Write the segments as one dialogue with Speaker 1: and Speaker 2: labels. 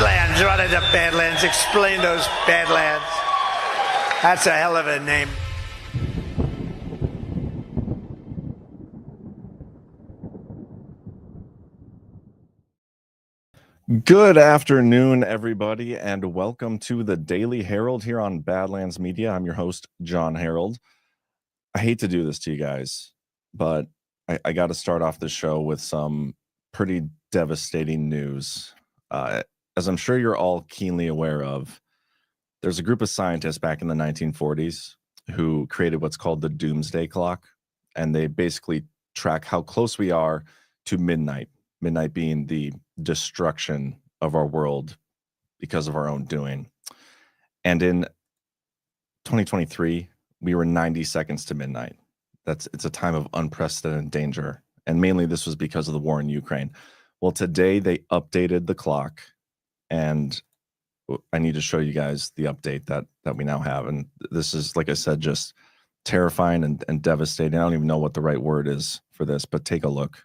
Speaker 1: Badlands. What are the Badlands? Explain those Badlands. That's a hell of a name.
Speaker 2: Good afternoon, everybody, and welcome to the Daily Herold here on Badlands Media. I'm your host, Jon Herold. I hate to do this to you guys, but I got to start off the show with some pretty devastating news. As I'm sure you're all keenly aware of, there's a group of scientists back in the 1940s who created what's called the doomsday clock, and they basically track how close we are to midnight being the destruction of our world because of our own doing. And in 2023, we were 90 seconds to midnight. It's a time of unprecedented danger. And mainly this was because of the war in Ukraine. Well, today they updated the clock, and I need to show you guys the update that we now have. And this is, like I said, just terrifying and devastating. I don't even know what the right word is for this, but take a look.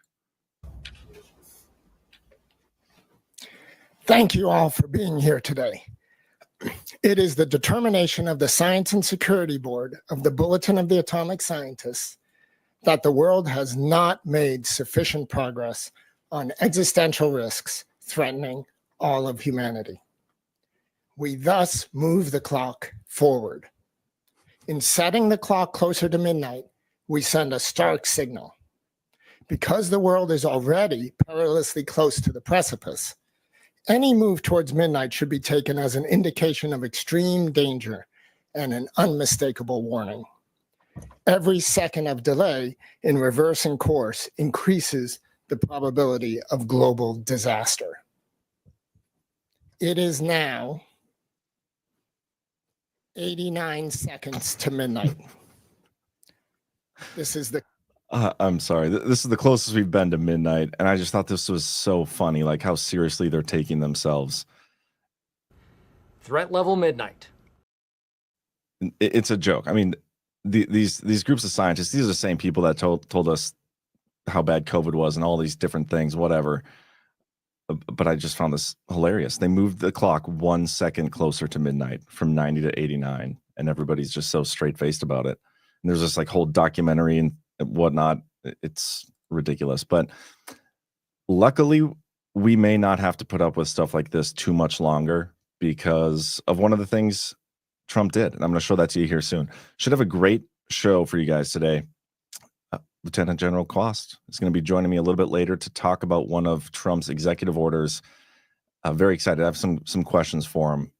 Speaker 3: Thank you all for being here today. It is the determination of the Science and Security Board of the Bulletin of the Atomic Scientists that the world has not made sufficient progress on existential risks threatening all of humanity. We thus move the clock forward. In setting the clock closer to midnight, we send a stark signal. Because the world is already perilously close to the precipice, any move towards midnight should be taken as an indication of extreme danger and an unmistakable warning. Every second of delay in reversing course increases the probability of global disaster. It is now 89 seconds to midnight. This is the
Speaker 2: I'm sorry. This is the closest we've been to midnight, and I just thought this was so funny, like how seriously they're taking themselves.
Speaker 4: Threat level midnight.
Speaker 2: It's a joke. I mean, these groups of scientists, these are the same people that told us how bad COVID was and all these different things, whatever. But I just found this hilarious. They moved the clock 1 second closer to midnight from 90 to 89, and everybody's just so straight-faced about it. And there's this like whole documentary and whatnot. It's ridiculous. But luckily, we may not have to put up with stuff like this too much longer because of one of the things Trump did. And I'm going to show that to you here soon. Should have a great show for you guys today. Lieutenant General Kwast is going to be joining me a little bit later to talk about one of Trump's executive orders. Very excited. I have some questions for him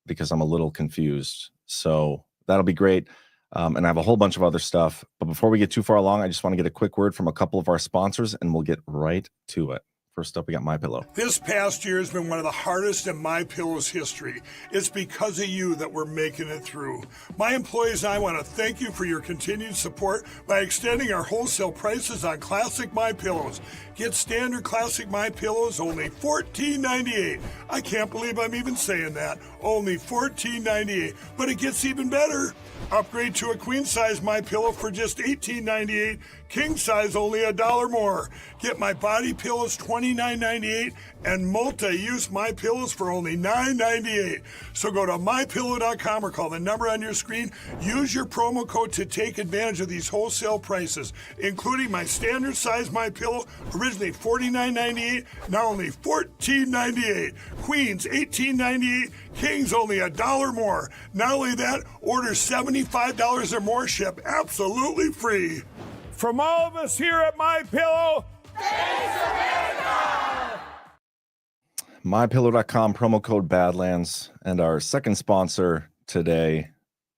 Speaker 2: because I'm a little confused. So that'll be great. And I have a whole bunch of other stuff. But before we get too far along, I just want to get a quick word from a couple of our sponsors, and we'll get right to it. First up, we got MyPillow.
Speaker 5: This past year has been one of the hardest in MyPillow's history. It's because of you that we're making it through. My employees and I want to thank you for your continued support by extending our wholesale prices on classic MyPillows. Get standard classic MyPillows only $14.98. I can't believe I'm even saying that. Only $14.98. But it gets even better. Upgrade to a queen size MyPillow for just $18.98. King size only $1 more. Get my body pillows $29.98 and multi-use MyPillows for only $9.98. So go to mypillow.com or call the number on your screen. Use your promo code to take advantage of these wholesale prices, including my standard size MyPillow, originally $49.98, now only $14.98. Queens $18.98. Kings only $1 more. Not only that, order $75 or more, ship absolutely free.
Speaker 6: From all of us here at MyPillow,
Speaker 7: thanks America!
Speaker 2: MyPillow.com, promo code Badlands. And our second sponsor today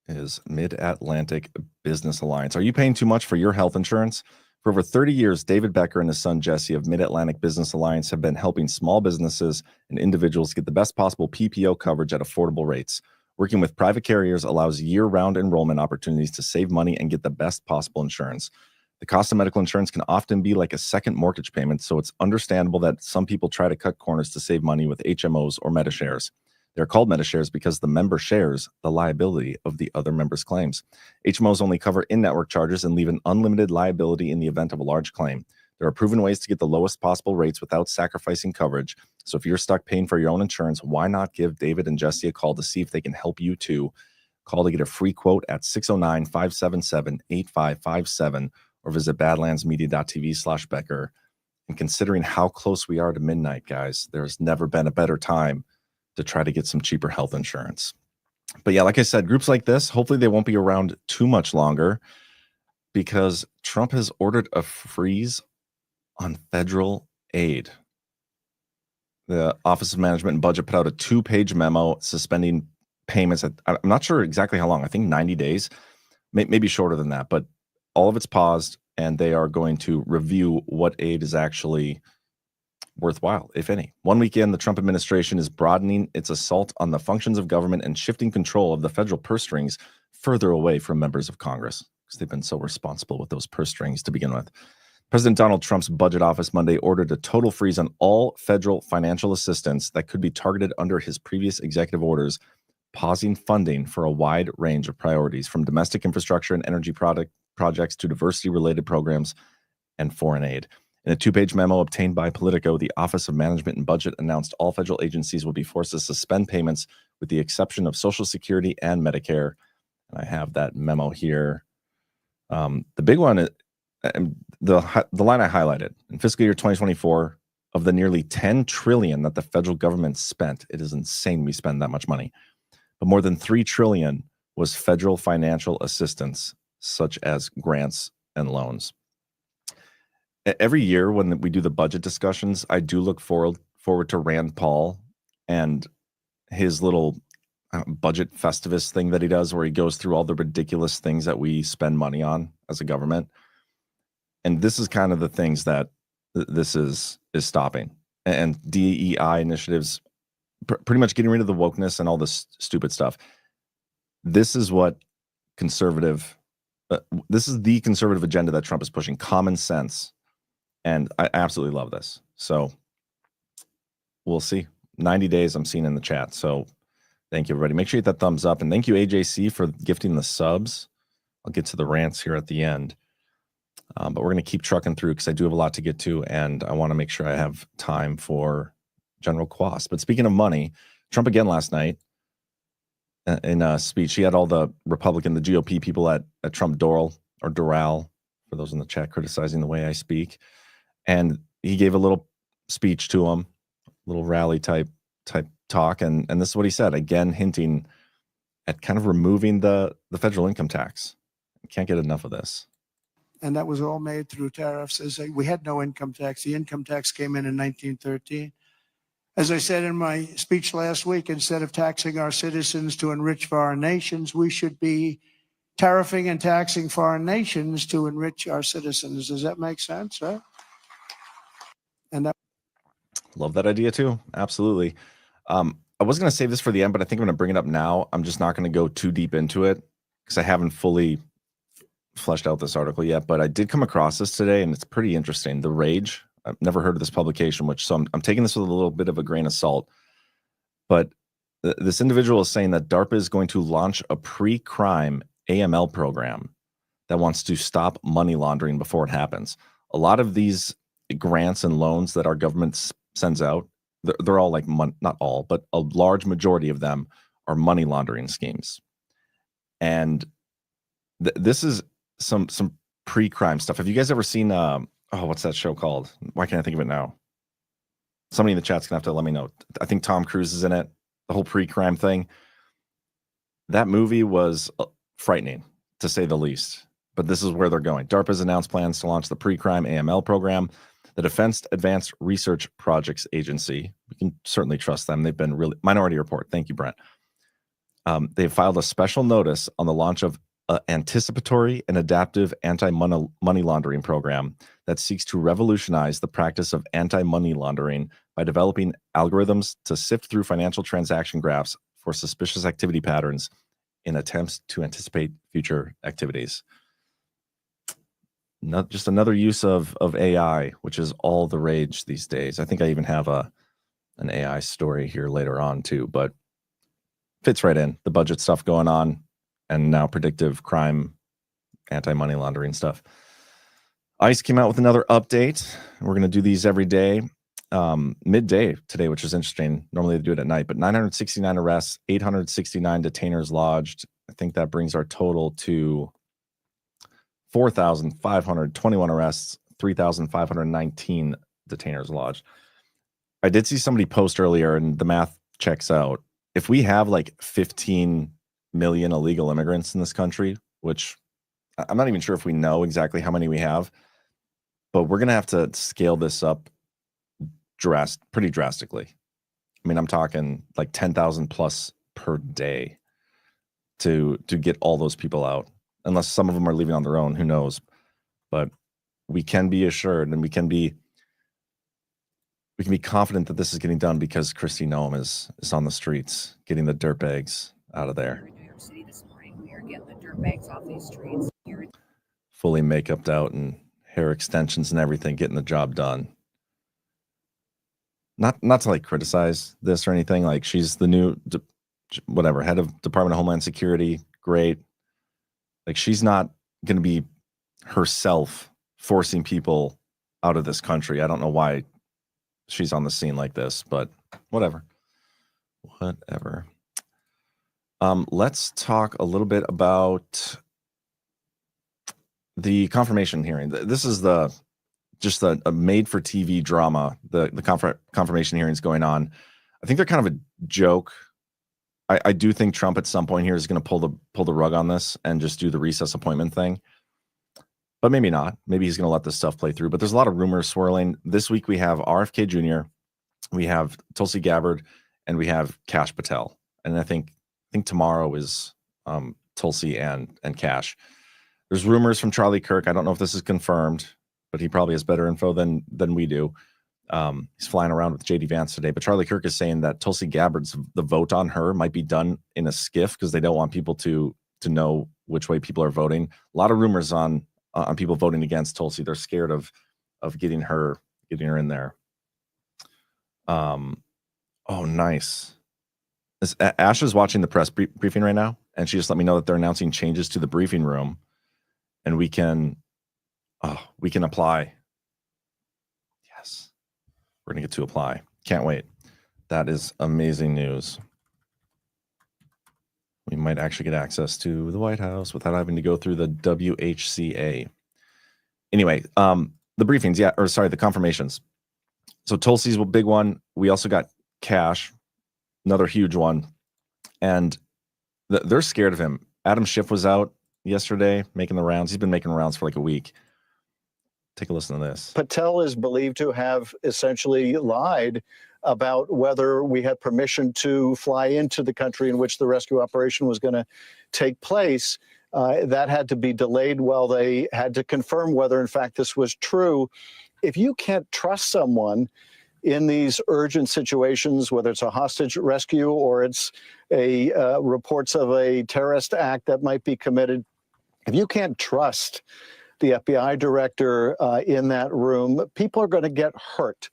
Speaker 2: is Mid-Atlantic Business Alliance. Are you paying too much for your health insurance? For over 30 years, David Becker and his son Jesse of Mid-Atlantic Business Alliance have been helping small businesses and individuals get the best possible PPO coverage at affordable rates. Working with private carriers allows year-round enrollment opportunities to save money and get the best possible insurance. The cost of medical insurance can often be like a second mortgage payment, so it's understandable that some people try to cut corners to save money with HMOs or MediShares. They're called MediShares because the member shares the liability of the other member's claims. HMOs only cover in-network charges and leave an unlimited liability in the event of a large claim. There are proven ways to get the lowest possible rates without sacrificing coverage. So if you're stuck paying for your own insurance, why not give David and Jesse a call to see if they can help you too? Call to get a free quote at 609-577-8557 or visit badlandsmedia.tv/Becker. And considering how close we are to midnight, guys, there's never been a better time to try to get some cheaper health insurance. But yeah, like I said, groups like this, hopefully they won't be around too much longer because Trump has ordered a freeze on federal aid. The Office of Management and Budget put out a 2-page memo suspending payments. I'm not sure exactly how long. I think 90 days, maybe shorter than that, but all of it's paused and they are going to review what aid is actually worthwhile, if any. 1 week in, the Trump administration is broadening its assault on the functions of government and shifting control of the federal purse strings further away from members of Congress because they've been so responsible with those purse strings to begin with. President Donald Trump's budget office Monday ordered a total freeze on all federal financial assistance that could be targeted under his previous executive orders, pausing funding for a wide range of priorities, from domestic infrastructure and energy projects to diversity-related programs and foreign aid. In a 2-page memo obtained by Politico, the Office of Management and Budget announced all federal agencies will be forced to suspend payments with the exception of Social Security and Medicare. And I have that memo here. The big one, the line I highlighted, in fiscal year 2024, of the nearly $10 trillion that the federal government spent, it is insane we spend that much money, but more than $3 trillion was federal financial assistance, such as grants and loans. Every year when we do the budget discussions, I do look forward to Rand Paul and his little budget festivus thing that he does, where he goes through all the ridiculous things that we spend money on as a government. And this is kind of the things that this is stopping. And DEI initiatives, pretty much getting rid of the wokeness and all this stupid stuff. This is what this is the conservative agenda that Trump is pushing, common sense. And I absolutely love this. So we'll see. 90 days I'm seeing in the chat. So thank you, everybody. Make sure you hit that thumbs up. And thank you, AJC, for gifting the subs. I'll get to the rants here at the end. But we're going to keep trucking through because I do have a lot to get to. And I want to make sure I have time for General Kwast. But speaking of money, Trump again last night in a speech, he had all the the GOP people at Trump Doral, for those in the chat criticizing the way I speak. And he gave a little speech to them, little rally type talk. And this is what he said, again, hinting at kind of removing the federal income tax. Can't get enough of this.
Speaker 8: And that was all made through tariffs. We had no income tax. The income tax came in 1913. As I said in my speech last week, instead of taxing our citizens to enrich foreign nations, we should be tariffing and taxing foreign nations to enrich our citizens. Does that make sense, right?
Speaker 2: Love that idea too. Absolutely. I was going to save this for the end, but I think I'm going to bring it up now. I'm just not going to go too deep into it because I haven't fully fleshed out this article yet, but I did come across this today and it's pretty interesting. The Rage. I've never heard of this publication, so I'm taking this with a little bit of a grain of salt. But this individual is saying that DARPA is going to launch a pre-crime AML program that wants to stop money laundering before it happens. A lot of these grants and loans that our government sends out, they're all like, not all, but a large majority of them are money laundering schemes. And this is some pre-crime stuff. Have you guys ever seen, what's that show called? Why can't I think of it now? Somebody in the chat's gonna have to let me know. I think Tom Cruise is in it, the whole pre-crime thing. That movie was frightening, to say the least. But this is where they're going. DARPA's announced plans to launch the pre-crime AML program. The Defense Advanced Research Projects Agency, we can certainly trust them. They've been really, Minority Report, thank you, Brent. They've filed a special notice on the launch of an anticipatory and adaptive anti-money laundering program that seeks to revolutionize the practice of anti-money laundering by developing algorithms to sift through financial transaction graphs for suspicious activity patterns in attempts to anticipate future activities. Not just another use of AI, which is all the rage these days. I think I even have an AI story here later on too, but fits right in. The budget stuff going on, and now predictive crime, anti-money laundering stuff. ICE came out with another update. We're going to do these every day, midday today, which is interesting. Normally they do it at night, but 969 arrests, 869 detainers lodged. I think that brings our total to 4,521 arrests, 3,519 detainers lodged. I did see somebody post earlier, and the math checks out. If we have like 15 million illegal immigrants in this country, which I'm not even sure if we know exactly how many we have, but we're going to have to scale this up pretty drastically. I mean, I'm talking like 10,000 plus per day to get all those people out, unless some of them are leaving on their own, who knows. But we can be assured, and we can be confident that this is getting done because Kristi Noem is on the streets getting the dirtbags out of there.
Speaker 9: In New York City this morning, we are getting the dirtbags off these streets.
Speaker 2: Fully make-upped out and hair extensions and everything, getting the job done. Not to like criticize this or anything. Like, she's the new head of Department of Homeland Security. Great. Like, she's not going to be herself forcing people out of this country. I don't know why she's on the scene like this, but whatever. Let's talk a little bit about the confirmation hearing. This is just a made-for-TV drama. The confirmation hearings going on. I think they're kind of a joke. I do think Trump at some point here is going to pull the rug on this and just do the recess appointment thing. But maybe not. Maybe he's going to let this stuff play through. But there's a lot of rumors swirling. This week we have RFK Jr., we have Tulsi Gabbard, and we have Kash Patel. And I think tomorrow is Tulsi and Kash. There's rumors from Charlie Kirk. I don't know if this is confirmed, but he probably has better info than we do. He's flying around with JD Vance today. But Charlie Kirk is saying that Tulsi Gabbard's, the vote on her might be done in a skiff because they don't want people to know which way people are voting. A lot of rumors on people voting against Tulsi. They're scared of getting her in there. Oh, nice. Ash is watching the press briefing right now, and she just let me know that they're announcing changes to the briefing room, and we can apply. Yes, we're gonna get to apply. Can't wait. That is amazing news. We might actually get access to the White House without having to go through the WHCA. Anyway, the briefings, the confirmations. So Tulsi's a big one. We also got Kash, another huge one. And they're scared of him. Adam Schiff was out yesterday making the rounds. He's been making rounds for like a week. Take a listen to this.
Speaker 10: Patel is believed to have essentially lied about whether we had permission to fly into the country in which the rescue operation was going to take place. That had to be delayed while they had to confirm whether, in fact, this was true. If you can't trust someone in these urgent situations, whether it's a hostage rescue or it's reports of a terrorist act that might be committed, if you can't trust the FBI director in that room, people are going to get hurt.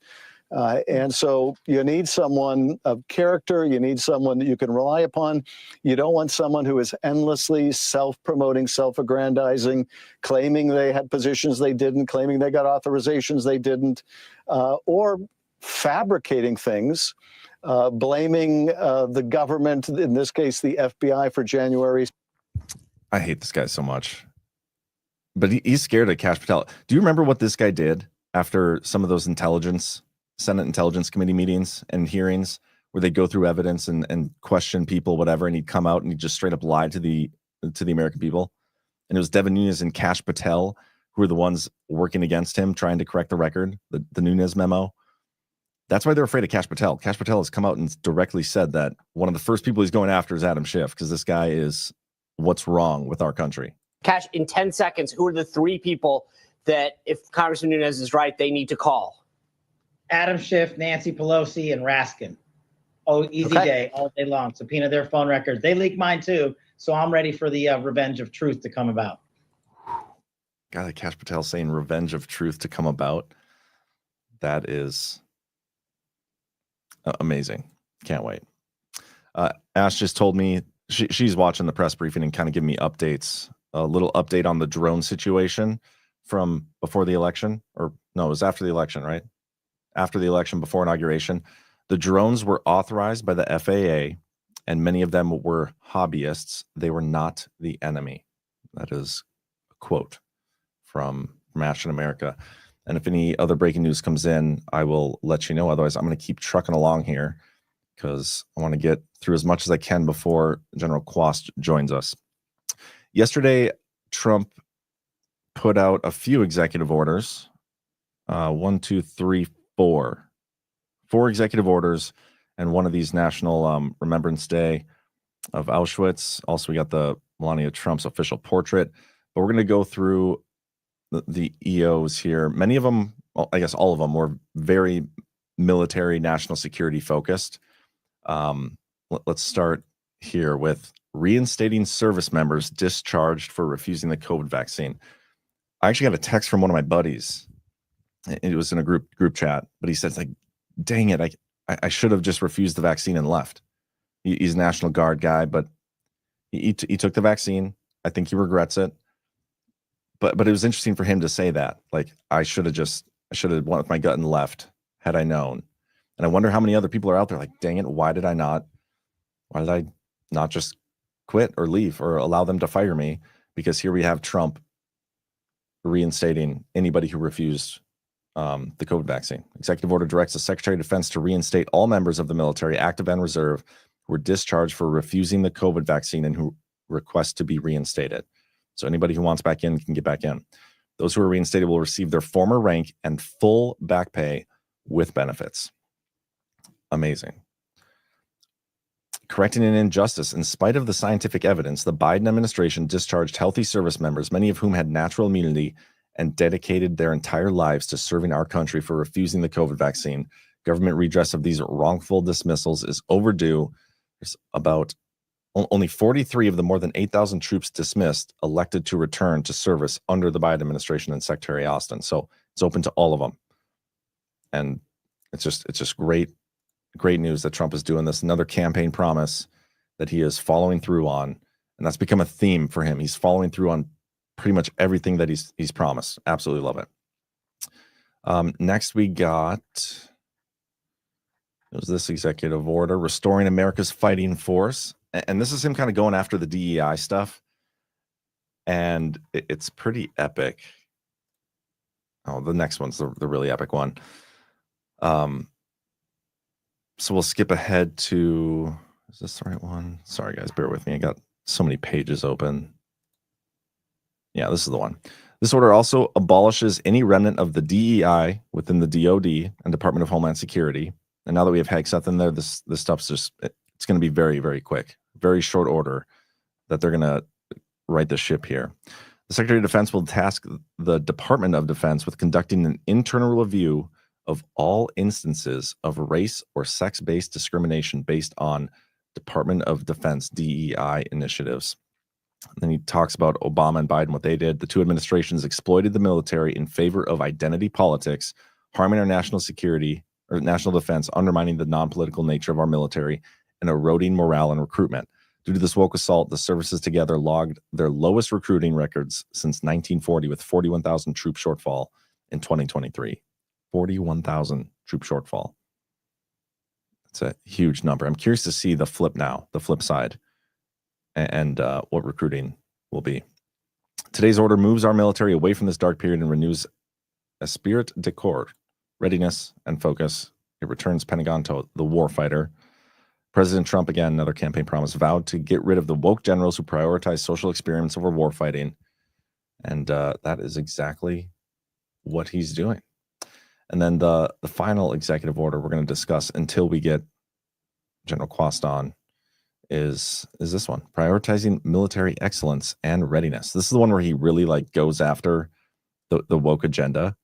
Speaker 10: And so you need someone of character. You need someone that you can rely upon. You don't want someone who is endlessly self-promoting, self-aggrandizing, claiming they had positions they didn't, claiming they got authorizations they didn't, or fabricating things, blaming the government, in this case, the FBI, for January.
Speaker 2: I hate this guy so much. But he's scared of Kash Patel. Do you remember what this guy did after some of those Senate Intelligence Committee meetings and hearings where they go through evidence and question people, whatever, and he'd come out and he'd just straight up lie to the American people? And it was Devin Nunes and Kash Patel who were the ones working against him, trying to correct the record, the Nunes memo. That's why they're afraid of Kash Patel. Kash Patel has come out and directly said that one of the first people he's going after is Adam Schiff, because this guy is what's wrong with our country.
Speaker 11: Kash, in 10 seconds, who are the three people that, if Congressman Nunes is right, they need to call?
Speaker 12: Adam Schiff, Nancy Pelosi, and Raskin. Oh, easy day, all day long. Subpoena their phone records. They leaked mine too, so I'm ready for the revenge of truth to come about.
Speaker 2: God, like Kash Patel saying revenge of truth to come about. That is amazing. Can't wait. Ash just told me she's watching the press briefing and kind of giving me updates. A little update on the drone situation. from before the election, or no, it was after the election, right? After the election, before inauguration, the drones were authorized by the FAA, and many of them were hobbyists. They were not the enemy. That is a quote from Action America. And if any other breaking news comes in, I will let you know. Otherwise, I'm going to keep trucking along here because I want to get through as much as I can before General Kwast joins us. Yesterday, Trump put out a few executive orders. 1, 2, 3, 4. 4 executive orders, and one of these National Remembrance Day of Auschwitz. Also, we got the Melania Trump's official portrait. But we're going to go through the EOs here. Many of them, well, I guess all of them, were very military, national security focused. Let's start here with reinstating service members discharged for refusing the COVID vaccine. I actually got a text from one of my buddies. It was in a group chat, but he said, like, dang it, I should have just refused the vaccine and left. He's a National Guard guy, but he took the vaccine. I think he regrets it. But it was interesting for him to say that. Like, I should have went with my gut and left had I known. And I wonder how many other people are out there like, dang it, why did I not just quit or leave or allow them to fire me? Because here we have Trump reinstating anybody who refused the COVID vaccine. Executive order directs the Secretary of Defense to reinstate all members of the military, active and reserve, who were discharged for refusing the COVID vaccine and who request to be reinstated. So anybody who wants back in can get back in. Those who are reinstated will receive their former rank and full back pay with benefits. Amazing. Correcting an injustice. In spite of the scientific evidence, the Biden administration discharged healthy service members, many of whom had natural immunity and dedicated their entire lives to serving our country, for refusing the COVID vaccine. Government redress of these wrongful dismissals is overdue. There's about only 43 of the more than 8,000 troops dismissed elected to return to service under the Biden administration and Secretary Austin. So it's open to all of them. And it's just great news that Trump is doing this. Another campaign promise that he is following through on. And that's become a theme for him. He's following through on pretty much everything that he's promised. Absolutely love it. Next we got, it was this executive order, restoring America's fighting force. And this is him kind of going after the DEI stuff. And it's pretty epic. Oh, the next one's the really epic one. So we'll skip ahead to, is this the right one? Sorry, guys, bear with me. I got so many pages open. Yeah, this is the one. This order also abolishes any remnant of the DEI within the DOD and Department of Homeland Security. And now that we have Hegseth in there, this stuff's just, it's going to be very, very quick, very short order that they're going to right the ship here. The Secretary of Defense will task the Department of Defense with conducting an internal review of all instances of race or sex-based discrimination based on Department of Defense DEI initiatives. And then he talks about Obama and Biden, what they did. The two administrations exploited the military in favor of identity politics, harming our national security or national defense, undermining the non-political nature of our military, and eroding morale and recruitment. Due to this woke assault, the services together logged their lowest recruiting records since 1940, with 41,000 troop shortfall in 2023. 41,000 troop shortfall. It's a huge number. I'm curious to see the flip now, the flip side, and what recruiting will be. Today's order moves our military away from this dark period and renews a spirit de corps, readiness and focus. It returns Pentagon to the warfighter. President Trump, again, another campaign promise, vowed to get rid of the woke generals who prioritize social experiments over warfighting. And that is exactly what he's doing. And then the final executive order we're going to discuss until we get General Kwast on is this one, prioritizing military excellence and readiness. This is the one where he really like goes after the woke agenda.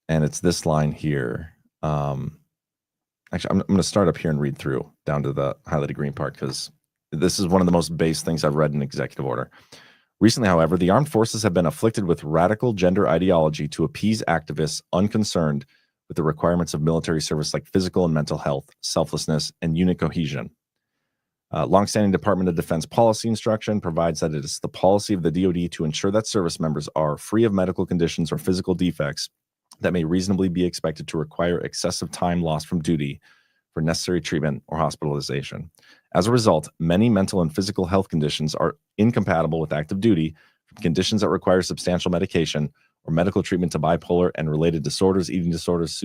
Speaker 2: And it's this line here. Actually, I'm going to start up here and read through down to the highlighted green part, because this is one of the most base things I've read in executive order. Recently, however, the armed forces have been afflicted with radical gender ideology to appease activists unconcerned with the requirements of military service like physical and mental health, selflessness, and unit cohesion. Longstanding Department of Defense policy instruction provides that it is the policy of the DoD to ensure that service members are free of medical conditions or physical defects that may reasonably be expected to require excessive time lost from duty for necessary treatment or hospitalization. As a result, many mental and physical health conditions are incompatible with active duty, from conditions that require substantial medication or medical treatment to bipolar and related disorders, eating disorders,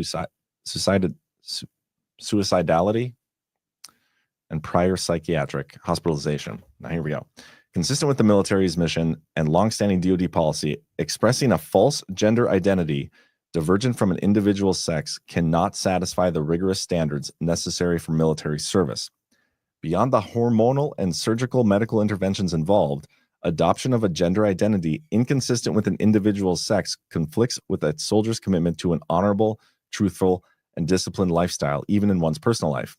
Speaker 2: suicidality, and prior psychiatric hospitalization. Now, here we go. Consistent with the military's mission and longstanding DoD policy, expressing a false gender identity divergent from an individual's sex cannot satisfy the rigorous standards necessary for military service. Beyond the hormonal and surgical medical interventions involved, adoption of a gender identity inconsistent with an individual's sex conflicts with a soldier's commitment to an honorable, truthful, and disciplined lifestyle, even in one's personal life.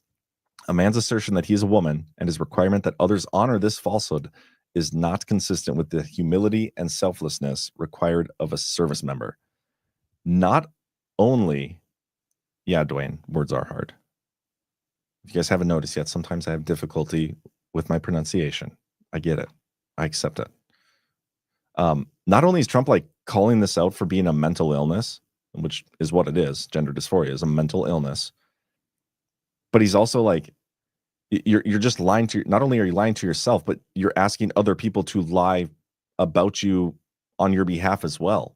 Speaker 2: A man's assertion that he is a woman and his requirement that others honor this falsehood is not consistent with the humility and selflessness required of a service member. Not only, yeah, Dwayne, words are hard. If you guys haven't noticed yet, sometimes I have difficulty with my pronunciation. I get it. I accept it. Not only is Trump like calling this out for being a mental illness, which is what it is, gender dysphoria is a mental illness, but he's also like, you're just lying to, not only are you lying to yourself, but you're asking other people to lie about you on your behalf as well.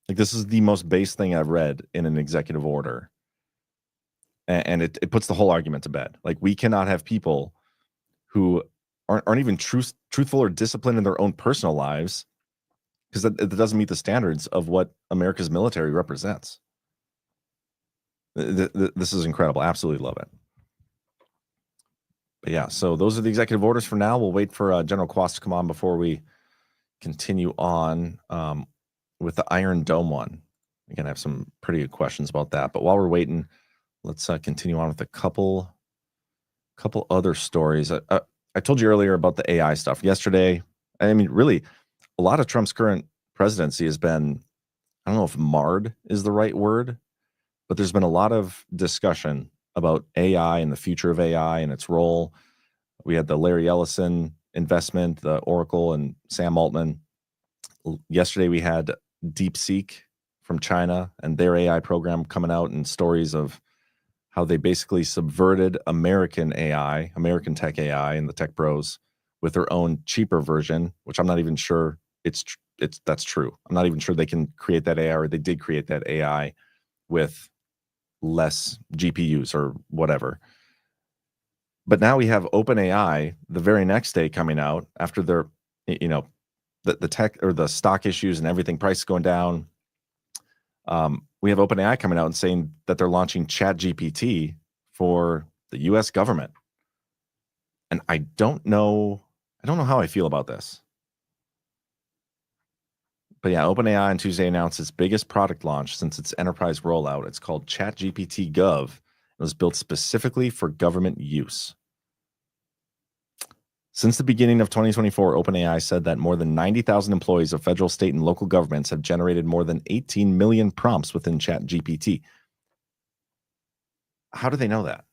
Speaker 2: Like, this is the most base thing I've read in an executive order. And it puts the whole argument to bed. Like, we cannot have people who aren't even truthful or disciplined in their own personal lives, because that doesn't meet the standards of what America's military represents. This is incredible. Absolutely love it. But yeah, so those are the executive orders for now. We'll wait for General Kwast to come on before we continue on with the Iron Dome one. Again, I have some pretty good questions about that. But while we're waiting, let's continue on with a couple other stories. I told you earlier about the AI stuff. Yesterday, I mean, really, a lot of Trump's current presidency has been, I don't know if marred is the right word, but there's been a lot of discussion about AI and the future of AI and its role. We had the Larry Ellison investment, the Oracle and Sam Altman. Yesterday, we had DeepSeek from China and their AI program coming out, and stories of how they basically subverted American AI, American tech AI, and the tech bros with their own cheaper version, which I'm not even sure that's true. I'm not even sure they can create that AI, or they did create that AI with less GPUs or whatever. But now we have OpenAI the very next day coming out after their, the tech or the stock issues and everything, price going down. We have OpenAI coming out and saying that they're launching ChatGPT for the US government. And I don't know how I feel about this. But yeah, OpenAI on Tuesday announced its biggest product launch since its enterprise rollout. It's called ChatGPT Gov. It was built specifically for government use. Since the beginning of 2024, OpenAI said that more than 90,000 employees of federal, state, and local governments have generated more than 18 million prompts within ChatGPT. How do they know that?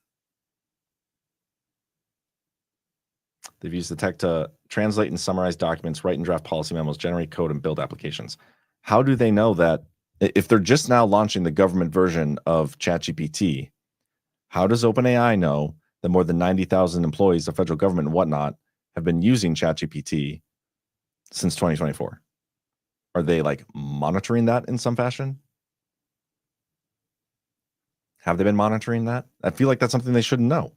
Speaker 2: They've used the tech to translate and summarize documents, write and draft policy memos, generate code, and build applications. How do they know that? If they're just now launching the government version of ChatGPT, how does OpenAI know that more than 90,000 employees of federal government and whatnot have been using ChatGPT since 2024? Are they like monitoring that in some fashion? Have they been monitoring that? I feel like that's something they shouldn't know.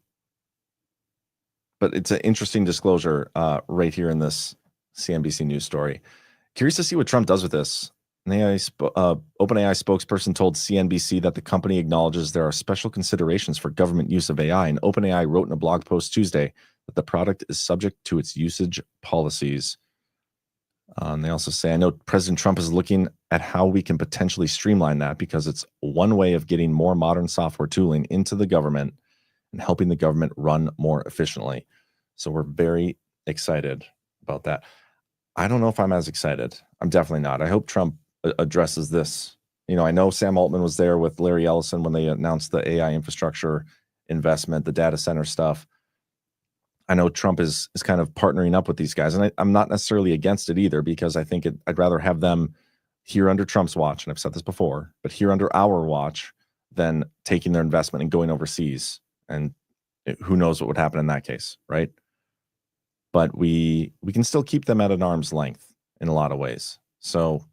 Speaker 2: But it's an interesting disclosure right here in this CNBC News story. Curious to see what Trump does with this. OpenAI spokesperson told CNBC that the company acknowledges there are special considerations for government use of AI, and OpenAI wrote in a blog post Tuesday that the product is subject to its usage policies. And they also say, I know President Trump is looking at how we can potentially streamline that, because it's one way of getting more modern software tooling into the government and helping the government run more efficiently. So we're very excited about that. I don't know if I'm as excited. I'm definitely not. I hope Trump addresses this. I know Sam Altman was there with Larry Ellison when they announced the AI infrastructure investment, the data center stuff. I know Trump is kind of partnering up with these guys, and I'm not necessarily against it either, because I think I'd rather have them here under Trump's watch, and I've said this before, but here under our watch than taking their investment and going overseas. And who knows what would happen in that case, right? But we can still keep them at an arm's length in a lot of ways. So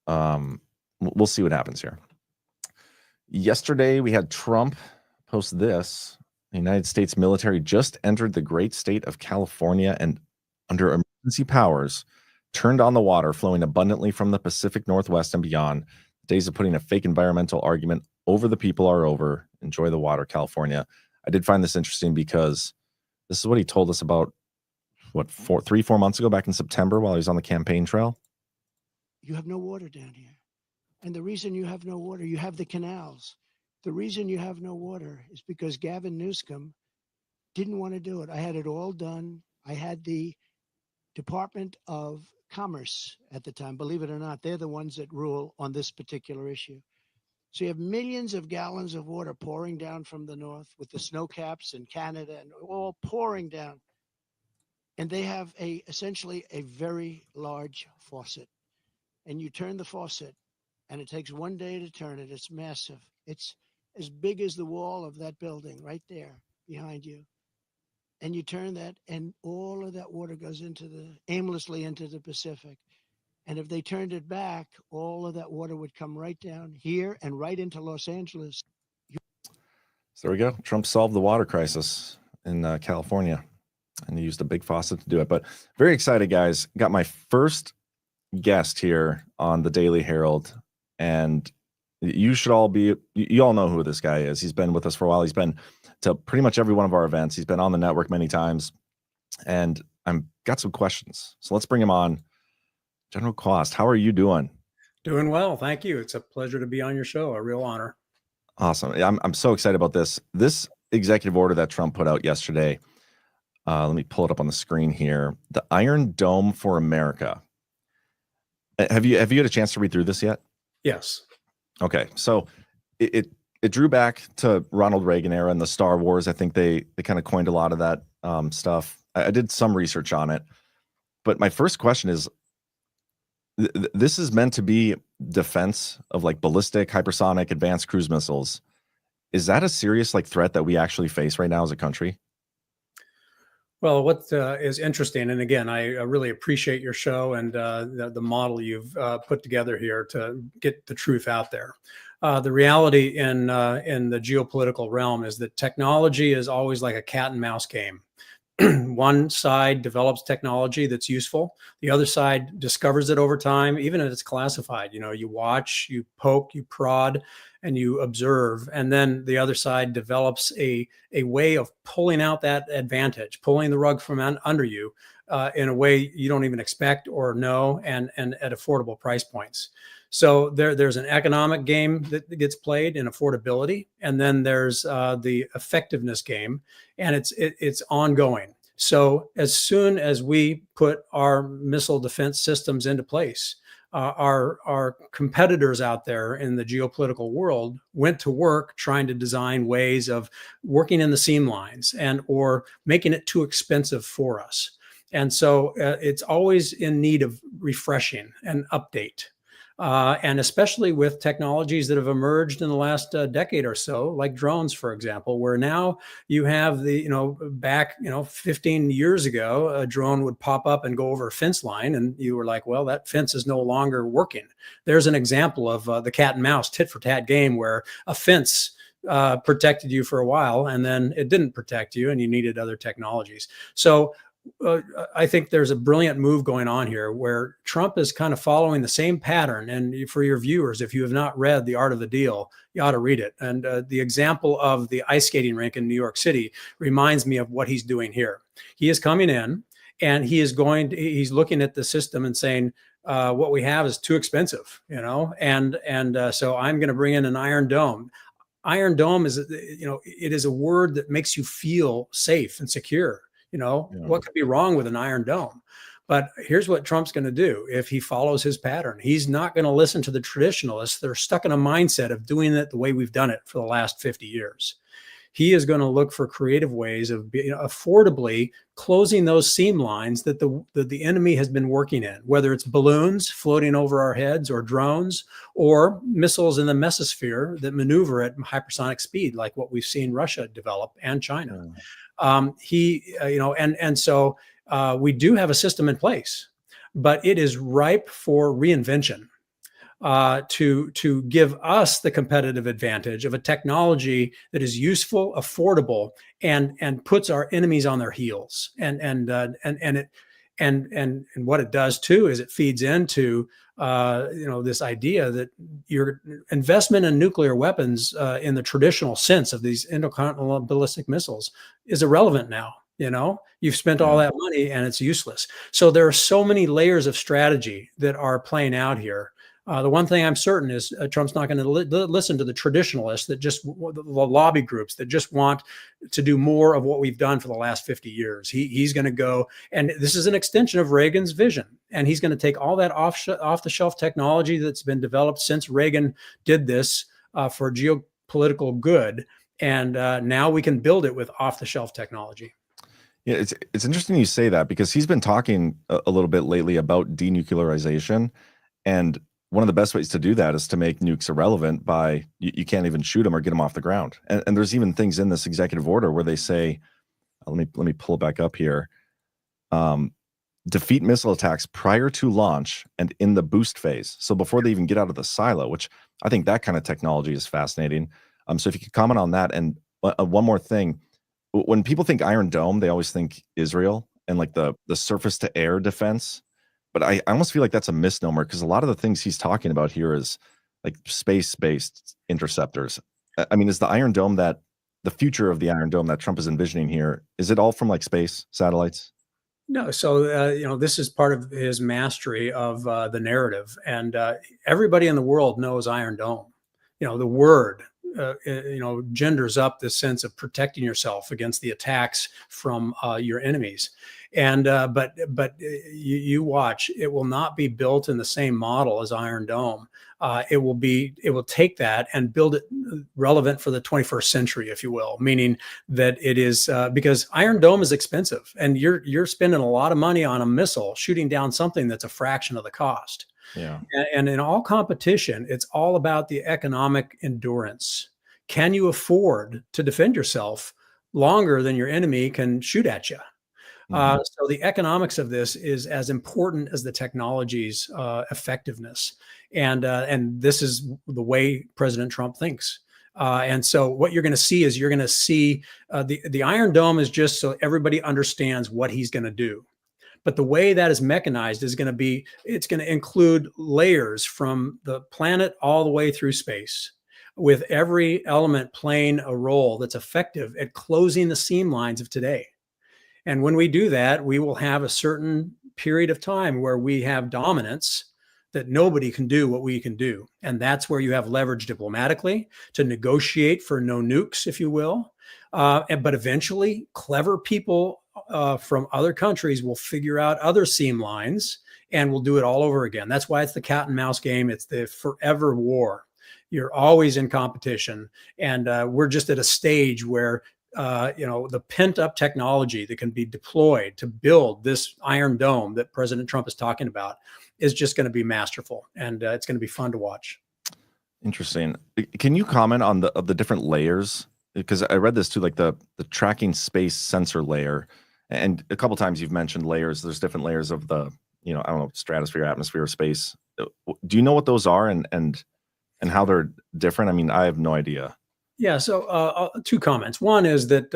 Speaker 2: we'll see what happens here. Yesterday, we had Trump post this. The United States military just entered the great state of California and, under emergency powers, turned on the water flowing abundantly from the Pacific Northwest and beyond. Days of putting a fake environmental argument over the people are over. Enjoy the water, California. I did find this interesting because this is what he told us about, what, 4 months ago, back in September, while he was on the campaign trail.
Speaker 8: You have no water down here. And the reason you have no water, you have the canals. The reason you have no water is because Gavin Newsom didn't want to do it. I had it all done. I had the Department of Commerce at the time, believe it or not, they're the ones that rule on this particular issue. So you have millions of gallons of water pouring down from the north with the snow caps in Canada and all pouring down. And they have essentially a very large faucet. And you turn the faucet and it takes one day to turn it. It's massive. It's as big as the wall of that building right there behind you. And you turn that and all of that water goes aimlessly into the Pacific. And if they turned it back, all of that water would come right down here and right into Los Angeles.
Speaker 2: So there we go. Trump solved the water crisis in California, and he used a big faucet to do it. But very excited, guys. Got my first guest here on the Daily Herold, and you all know who this guy is. He's been with us for a while. He's been to pretty much every one of our events. He's been on the network many times, and I've got some questions. So let's bring him on. General Kwast, how are you doing?
Speaker 13: Doing well, thank you. It's a pleasure to be on your show. A real honor.
Speaker 2: Awesome. I'm so excited about this. This executive order that Trump put out yesterday. Let me pull it up on the screen here. The Iron Dome for America. Have you had a chance to read through this yet?
Speaker 13: Yes.
Speaker 2: Okay, so it drew back to Ronald Reagan era and the Star Wars. I think they kind of coined a lot of that stuff. I did some research on it, but my first question is, this is meant to be defense of like ballistic, hypersonic, advanced cruise missiles. Is that a serious threat that we actually face right now as a country?
Speaker 13: Well, what is interesting, and again, I really appreciate your show and the model you've put together here to get the truth out there. The reality in the geopolitical realm is that technology is always like a cat and mouse game. One side develops technology that's useful. The other side discovers it over time, even if it's classified. You watch, you poke, you prod, and you observe. And then the other side develops a way of pulling out that advantage, pulling the rug from under you in a way you don't even expect or know, and at affordable price points. So there's an economic game that gets played in affordability, and then there's the effectiveness game, and it's ongoing. So as soon as we put our missile defense systems into place, our competitors out there in the geopolitical world went to work trying to design ways of working in the seam lines or making it too expensive for us. And so it's always in need of refreshing and update. And especially with technologies that have emerged in the last decade or so, like drones, for example, where now you have back 15 years ago, a drone would pop up and go over a fence line, and you were like, well, that fence is no longer working. There's an example of the cat and mouse tit for tat game where a fence protected you for a while, and then it didn't protect you, and you needed other technologies. So I think there's a brilliant move going on here where Trump is kind of following the same pattern. And for your viewers, if you have not read The Art of the Deal, you ought to read it. And the example of the ice skating rink in New York City reminds me of what he's doing here. He is coming in and he's looking at the system and saying, what we have is too expensive, and so I'm going to bring in an Iron Dome. Iron Dome is, it is a word that makes you feel safe and secure. What could be wrong with an Iron Dome? But here's what Trump's going to do if he follows his pattern. He's not going to listen to the traditionalists that are stuck in a mindset of doing it the way we've done it for the last 50 years. he is going to look for creative ways of affordably closing those seam lines that the enemy has been working in, whether it's balloons floating over our heads or drones or missiles in the mesosphere that maneuver at hypersonic speed, like what we've seen Russia develop and China. So we do have a system in place, but it is ripe for reinvention. To give us the competitive advantage of a technology that is useful, affordable, and puts our enemies on their heels. And what it does too is it feeds into this idea that your investment in nuclear weapons in the traditional sense of these intercontinental ballistic missiles is irrelevant now. You've spent all that money and it's useless. So there are so many layers of strategy that are playing out here. The one thing I'm certain is Trump's not going to listen to the traditionalists that just the lobby groups that just want to do more of what we've done for the last 50 years. He's going to go, and this is an extension of Reagan's vision, and he's going to take all that off-the-shelf technology that's been developed since Reagan did this for geopolitical good, and now we can build it with off-the-shelf technology.
Speaker 2: Yeah, it's interesting you say that, because he's been talking a little bit lately about denuclearization, and one of the best ways to do that is to make nukes irrelevant by you can't even shoot them or get them off the ground. And there's even things in this executive order where they say, let me pull it back up here. Defeat missile attacks prior to launch and in the boost phase. So before they even get out of the silo, which I think that kind of technology is fascinating. So if you could comment on that. And one more thing, when people think Iron Dome, they always think Israel and like the surface to air defense. But I almost feel like that's a misnomer, because a lot of the things he's talking about here is like space-based interceptors. I mean, is the Iron Dome the future of the Iron Dome that Trump is envisioning here, is it all from like space satellites?
Speaker 13: No. So, this is part of his mastery of the narrative, and everybody in the world knows Iron Dome. The word, genders up this sense of protecting yourself against the attacks from your enemies. And but you watch, it will not be built in the same model as Iron Dome. It will take that and build it relevant for the 21st century, if you will, meaning that it is because Iron Dome is expensive, and you're spending a lot of money on a missile shooting down something that's a fraction of the cost.
Speaker 2: Yeah.
Speaker 13: And in all competition, it's all about the economic endurance. Can you afford to defend yourself longer than your enemy can shoot at you? So the economics of this is as important as the technology's effectiveness. And this is the way President Trump thinks. And so what you're going to see is the Iron Dome is just so everybody understands what he's going to do. But the way that is mechanized is going to include layers from the planet all the way through space, with every element playing a role that's effective at closing the seam lines of today. And when we do that, we will have a certain period of time where we have dominance that nobody can do what we can do. And that's where you have leverage diplomatically to negotiate for no nukes, if you will. But eventually, clever people from other countries will figure out other seam lines, and we'll do it all over again. That's why it's the cat and mouse game. It's the forever war. You're always in competition. And we're just at a stage where the pent up technology that can be deployed to build this Iron Dome that President Trump is talking about is just going to be masterful, and it's going to be fun to watch.
Speaker 2: Interesting. Can you comment on the different layers? Because I read this too, like the tracking space sensor layer, and a couple times you've mentioned layers. There's different layers of the, I don't know, stratosphere, atmosphere, space. Do you know what those are and how they're different? I mean, I have no idea.
Speaker 13: Yeah. So two comments. One is that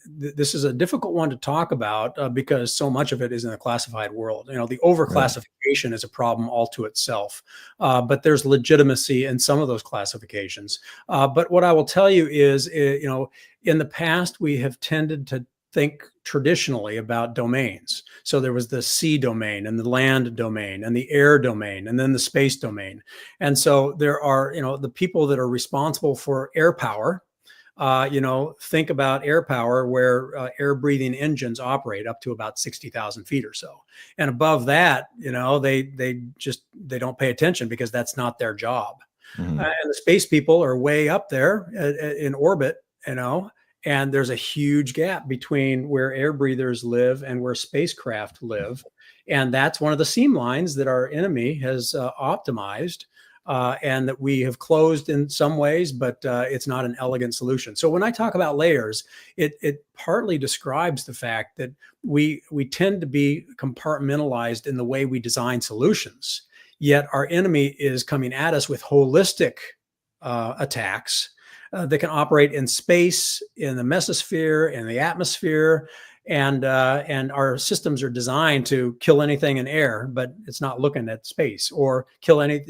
Speaker 13: this is a difficult one to talk about because so much of it is in the classified world. The overclassification is a problem all to itself, but there's legitimacy in some of those classifications. But what I will tell you is, in the past, we have tended to think traditionally about domains. So there was the sea domain and the land domain and the air domain and then the space domain. And so there are, the people that are responsible for air power, think about air power where air breathing engines operate up to about 60,000 feet or so. And above that, they don't pay attention because that's not their job. And the space people are way up there in orbit, And there's a huge gap between where air breathers live and where spacecraft live. And that's one of the seam lines that our enemy has optimized and that we have closed in some ways, but it's not an elegant solution. So when I talk about layers, it partly describes the fact that we tend to be compartmentalized in the way we design solutions, yet our enemy is coming at us with holistic attacks that can operate in space, in the mesosphere, in the atmosphere, and our systems are designed to kill anything in air, but it's not looking at space or kill any.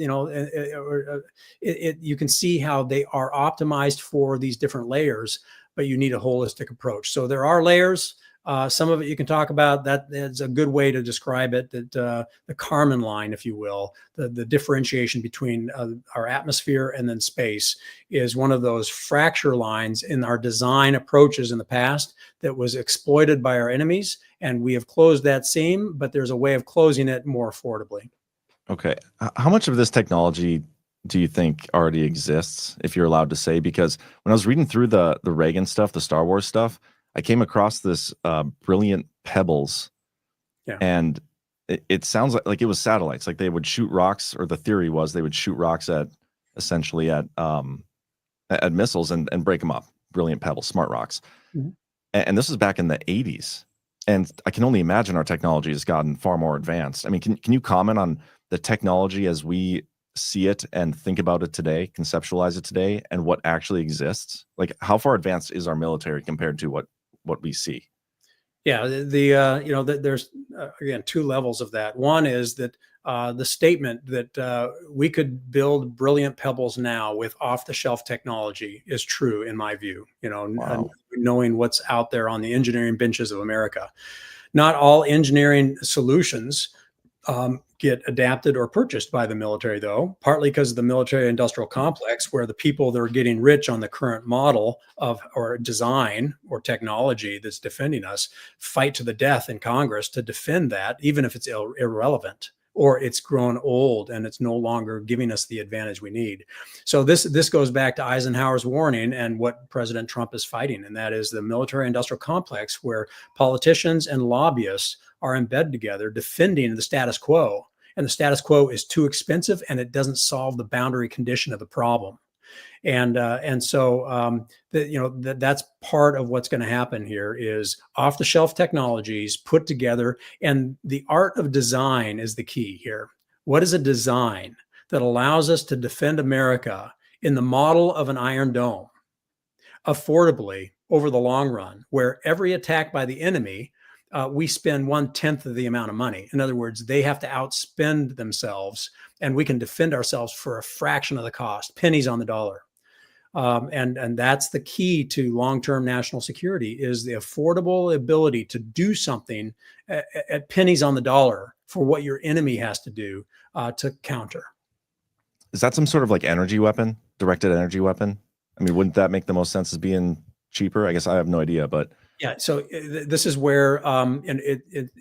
Speaker 13: You can see how they are optimized for these different layers, but you need a holistic approach. So there are layers. Some of it you can talk about. That is a good way to describe it. That the Kármán line, if you will, the differentiation between our atmosphere and then space is one of those fracture lines in our design approaches in the past that was exploited by our enemies, and we have closed that seam. But there's a way of closing it more affordably.
Speaker 2: Okay, how much of this technology do you think already exists, if you're allowed to say? Because when I was reading through the Reagan stuff, the Star Wars stuff, I came across this brilliant pebbles, and it sounds like it was satellites. Like they would shoot rocks, or the theory was they would shoot rocks at essentially at missiles and break them up. Brilliant pebbles, smart rocks. Mm-hmm. And this was back in the 80s. And I can only imagine our technology has gotten far more advanced. I mean, can you comment on the technology as we see it and think about it today, conceptualize it today, and what actually exists? Like, how far advanced is our military compared to what we see?
Speaker 13: Yeah, there's again two levels of that. One is that the statement that we could build brilliant pebbles now with off-the-shelf technology is true in my view. Wow. Knowing what's out there on the engineering benches of America, not all engineering solutions get adapted or purchased by the military, though, partly because of the military industrial complex, where the people that are getting rich on the current model of or design or technology that's defending us fight to the death in Congress to defend that, even if it's irrelevant or it's grown old and it's no longer giving us the advantage we need. So this goes back to Eisenhower's warning and what President Trump is fighting, and that is the military industrial complex, where politicians and lobbyists are in bed together defending the status quo. And the status quo is too expensive, and it doesn't solve the boundary condition of the problem. And so that's part of what's going to happen here is off-the-shelf technologies put together, and the art of design is the key here. What is a design that allows us to defend America in the model of an Iron Dome affordably over the long run, where every attack by the enemy we spend 1/10 of the amount of money. In other words, they have to outspend themselves, and we can defend ourselves for a fraction of the cost, pennies on the dollar. And that's the key to long-term national security, is the affordable ability to do something at pennies on the dollar for what your enemy has to do to counter.
Speaker 2: Is that some sort of like energy weapon, directed energy weapon? I mean, wouldn't that make the most sense as being cheaper? I guess I have no idea, but
Speaker 13: yeah. So this is where, and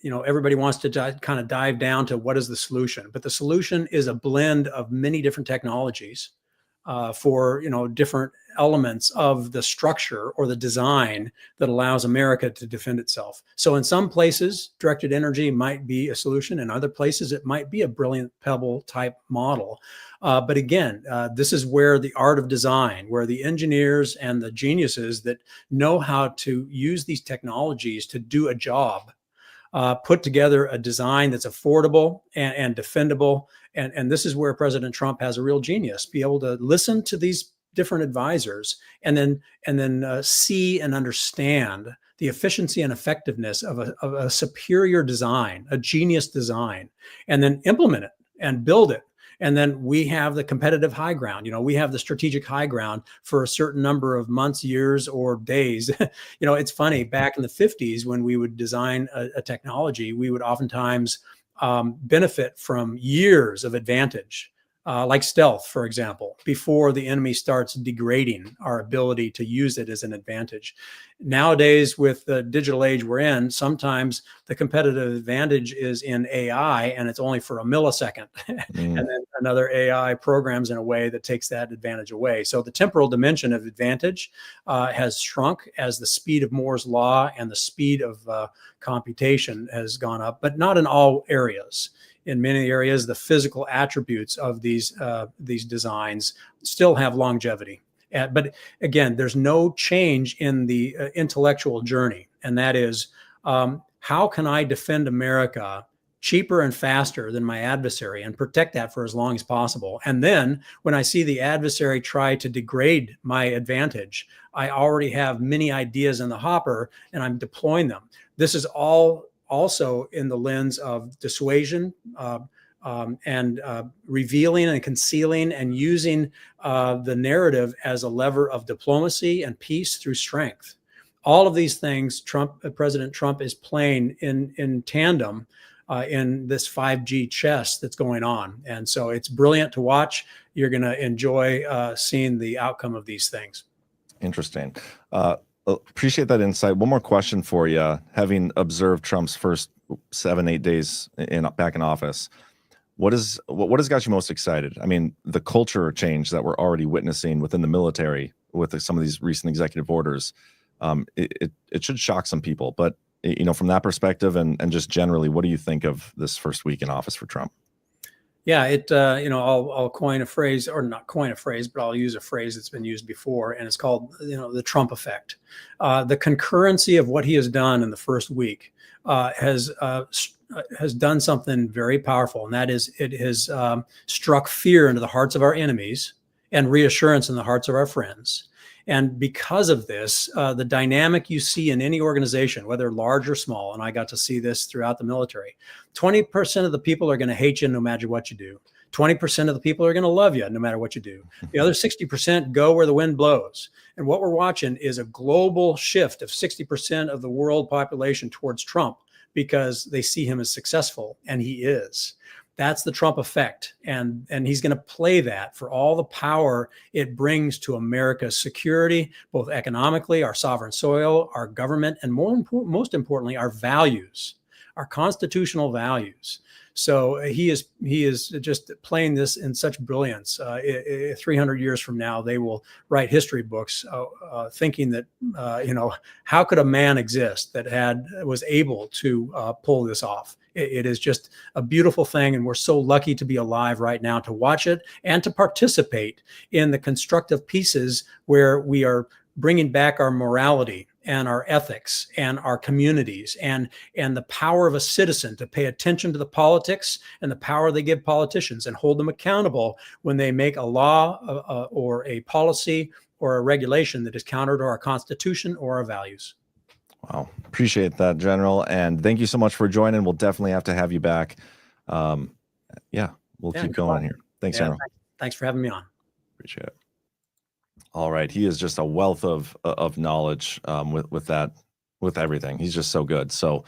Speaker 13: everybody wants to kind of dive down to what is the solution, but the solution is a blend of many different technologies for, different elements of the structure or the design that allows America to defend itself. So in some places, directed energy might be a solution. In other places, it might be a brilliant pebble type model. But again, this is where the art of design, where the engineers and the geniuses that know how to use these technologies to do a job, put together a design that's affordable and defendable. And this is where President Trump has a real genius, be able to listen to these different advisors and then see and understand the efficiency and effectiveness of a superior design, a genius design, and then implement it and build it. And then we have the competitive high ground. We have the strategic high ground for a certain number of months, years, or days. It's funny, back in the 50s, when we would design a technology, we would oftentimes benefit from years of advantage like stealth, for example, before the enemy starts degrading our ability to use it as an advantage. Nowadays, with the digital age we're in, sometimes the competitive advantage is in AI, and it's only for a millisecond. And then another AI programs in a way that takes that advantage away. So the temporal dimension of advantage has shrunk as the speed of Moore's law and the speed of computation has gone up, but not in all areas. In many areas, the physical attributes of these designs still have longevity. But again, there's no change in the intellectual journey. And that is, how can I defend America cheaper and faster than my adversary and protect that for as long as possible? And then when I see the adversary try to degrade my advantage, I already have many ideas in the hopper and I'm deploying them. This is all also in the lens of dissuasion, and revealing and concealing and using the narrative as a lever of diplomacy and peace through strength. All of these things, President Trump is playing in tandem in this 5G chess that's going on. And so it's brilliant to watch. You're going to enjoy seeing the outcome of these things.
Speaker 2: Interesting. Appreciate that insight. One more question for you. Having observed Trump's first 7-8 days back in office, what has got you most excited? I mean, the culture change that we're already witnessing within the military with some of these recent executive orders, it should shock some people. But from that perspective and just generally, what do you think of this first week in office for Trump?
Speaker 13: Yeah, I'll coin a phrase, or not coin a phrase, but I'll use a phrase that's been used before, and it's called, the Trump effect. The concurrency of what he has done in the first week has done something very powerful, and that is it has struck fear into the hearts of our enemies and reassurance in the hearts of our friends. And because of this, the dynamic you see in any organization, whether large or small, and I got to see this throughout the military, 20% of the people are going to hate you no matter what you do. 20% of the people are going to love you no matter what you do. The other 60% go where the wind blows. And what we're watching is a global shift of 60% of the world population towards Trump because they see him as successful, and he is. That's the Trump effect. And he's going to play that for all the power it brings to America's security, both economically, our sovereign soil, our government, and most importantly, our values, our constitutional values. So he is just playing this in such brilliance. 300 years from now, they will write history books thinking that, how could a man exist that was able to pull this off? It is just a beautiful thing, and we're so lucky to be alive right now to watch it and to participate in the constructive pieces where we are bringing back our morality and our ethics and our communities and the power of a citizen to pay attention to the politics and the power they give politicians and hold them accountable when they make a law or a policy or a regulation that is counter to our Constitution or our values.
Speaker 2: Wow. Appreciate that, General. And thank you so much for joining. We'll definitely have to have you back. We'll keep going here. Thanks, General.
Speaker 13: Thanks for having me on.
Speaker 2: Appreciate it. All right. He is just a wealth of knowledge with everything. He's just so good. So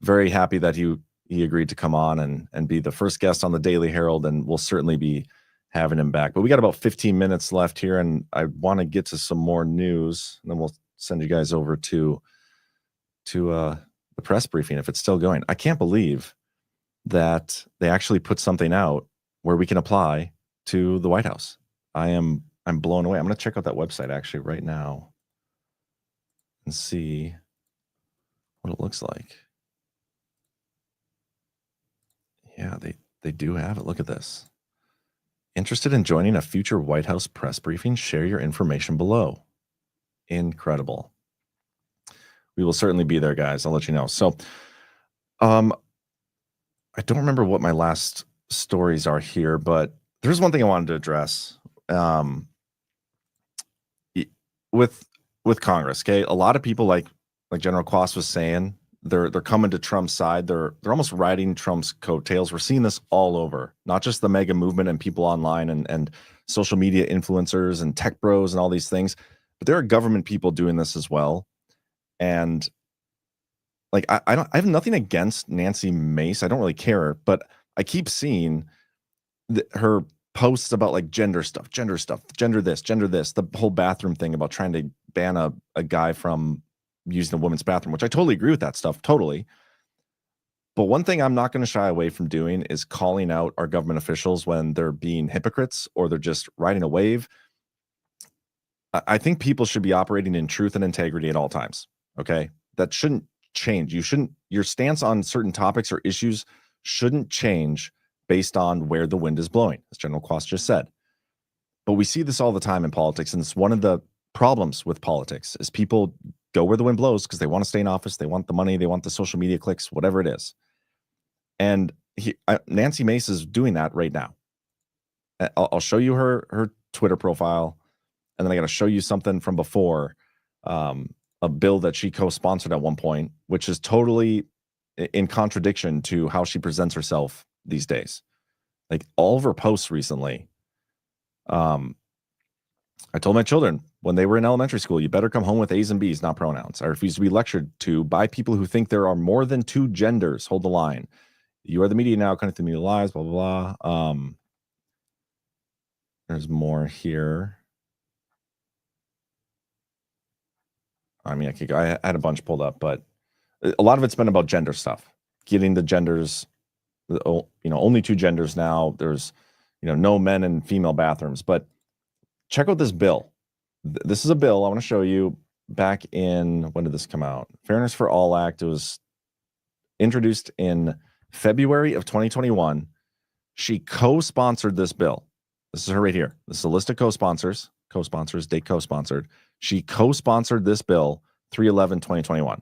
Speaker 2: very happy that he agreed to come on and be the first guest on the Daily Herald, and we'll certainly be having him back. But we got about 15 minutes left here, and I want to get to some more news, and then we'll send you guys over to the press briefing if it's still going. I can't believe that they actually put something out where we can apply to the White House. I'm blown away. I'm going to check out that website actually right now and see what it looks like. Yeah, they do have it. Look at this. Interested in joining a future White House press briefing? Share your information below. Incredible. We will certainly be there, guys. I'll let you know. So, I don't remember what my last stories are here, but there's one thing I wanted to address. With Congress, okay, a lot of people like General Kwast was saying, they're coming to Trump's side. They're almost riding Trump's coattails. We're seeing this all over, not just the mega movement and people online and social media influencers and tech bros and all these things, but there are government people doing this as well. And I have nothing against Nancy Mace. I don't really care, but I keep seeing her posts about like gender stuff, gender this, the whole bathroom thing about trying to ban a guy from using a woman's bathroom, which I totally agree with that stuff, totally. But one thing I'm not going to shy away from doing is calling out our government officials when they're being hypocrites or they're just riding a wave. I think people should be operating in truth and integrity at all times. Okay. That shouldn't change. Your stance on certain topics or issues shouldn't change based on where the wind is blowing, as General Kwast just said. But we see this all the time in politics, and it's one of the problems with politics is people go where the wind blows because they want to stay in office, they want the money, they want the social media clicks, whatever it is. And Nancy Mace is doing that right now. I'll show you her Twitter profile, and then I got to show you something from before, a bill that she co-sponsored at one point, which is totally in contradiction to how she presents herself these days. Like all of her posts recently, I told my children when they were in elementary school, you better come home with A's and B's, not pronouns. I refuse to be lectured to by people who think there are more than two genders. Hold the line. You are the media now, connecting media lies, blah, blah, blah. There's more here. I mean, I had a bunch pulled up, but a lot of it's been about gender stuff, getting the genders, only two genders now. There's, no men and female bathrooms. But check out this bill. This is a bill I want to show you back in, when did this come out? Fairness for All Act. It was introduced in February of 2021. She co-sponsored this bill. This is her right here. This is a list of co-sponsors, date co-sponsored. She co-sponsored this bill 3/11/2021.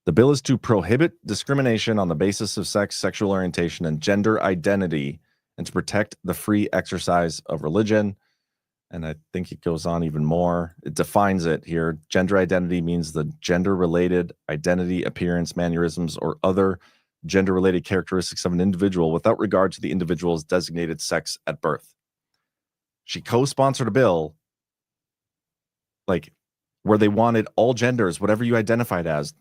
Speaker 2: The bill is to prohibit discrimination on the basis of sex, sexual orientation, and gender identity, and to protect the free exercise of religion. And I think it goes on even more. It defines it here. Gender identity means the gender-related identity, appearance, mannerisms, or other gender-related characteristics of an individual without regard to the individual's designated sex at birth. She co-sponsored a bill like where they wanted all genders, whatever you identified as,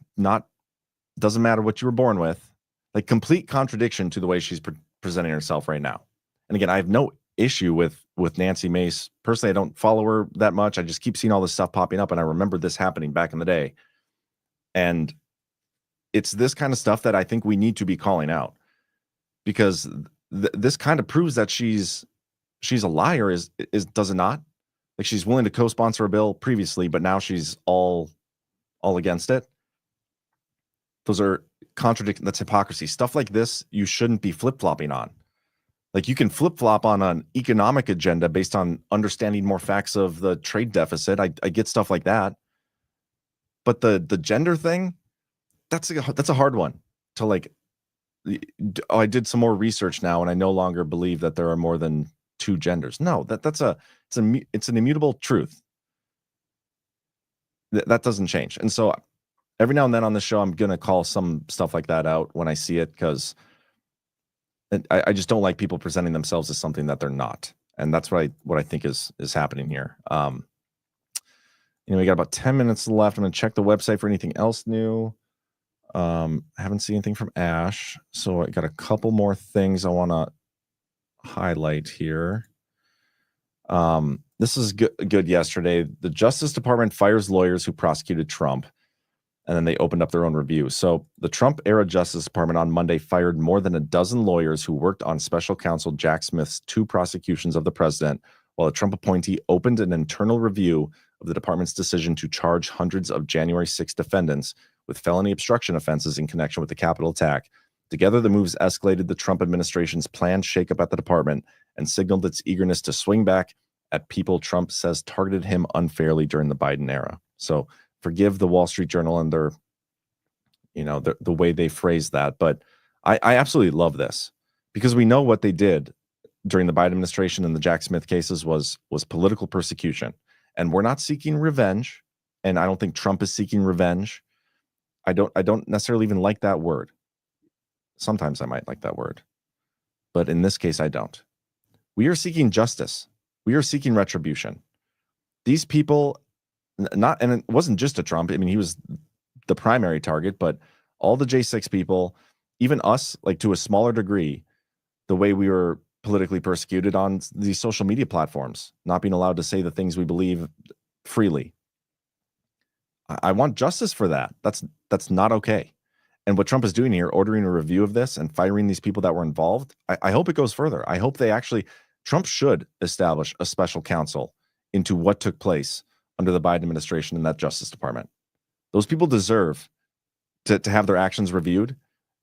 Speaker 2: doesn't matter what you were born with, like complete contradiction to the way she's presenting herself right now. And again, I have no issue with Nancy Mace. Personally, I don't follow her that much. I just keep seeing all this stuff popping up, and I remember this happening back in the day. And it's this kind of stuff that I think we need to be calling out, because this kind of proves that she's a liar, does it not? Like, she's willing to co-sponsor a bill previously, but now she's all against it. Those are contradicting. That's hypocrisy. Stuff like this, you shouldn't be flip-flopping on. Like, you can flip-flop on an economic agenda based on understanding more facts of the trade deficit. I get stuff like that. But the gender thing, that's a hard one to like. I did some more research now, and I no longer believe that there are more than two genders. No, it's an immutable truth. That doesn't change. And so every now and then on the show, I'm going to call some stuff like that out when I see it, because I just don't like people presenting themselves as something that they're not. And that's what I think is happening here. We got about 10 minutes left. I'm going to check the website for anything else new. I haven't seen anything from Ash. So I got a couple more things I want to highlight here. This is good yesterday. The Justice Department fires lawyers who prosecuted Trump, and then they opened up their own review. So the Trump-era Justice Department on Monday fired more than a dozen lawyers who worked on special counsel Jack Smith's two prosecutions of the president, while a Trump appointee opened an internal review of the department's decision to charge hundreds of January 6 defendants with felony obstruction offenses in connection with the Capitol attack. Together, the moves escalated the Trump administration's planned shakeup at the department and signaled its eagerness to swing back at people Trump says targeted him unfairly during the Biden era. So forgive the Wall Street Journal and their, the way they phrase that. But I absolutely love this, because we know what they did during the Biden administration and the Jack Smith cases was political persecution. And we're not seeking revenge. And I don't think Trump is seeking revenge. I don't necessarily even like that word. Sometimes I might like that word, but in this case, I don't. We are seeking justice. We are seeking retribution. These people, and it wasn't just a Trump. I mean, he was the primary target, but all the J6 people, even us, like to a smaller degree, the way we were politically persecuted on these social media platforms, not being allowed to say the things we believe freely. I want justice for that. That's not okay. And what Trump is doing here, ordering a review of this and firing these people that were involved, I hope it goes further. I hope Trump should establish a special counsel into what took place under the Biden administration in that Justice Department. Those people deserve to have their actions reviewed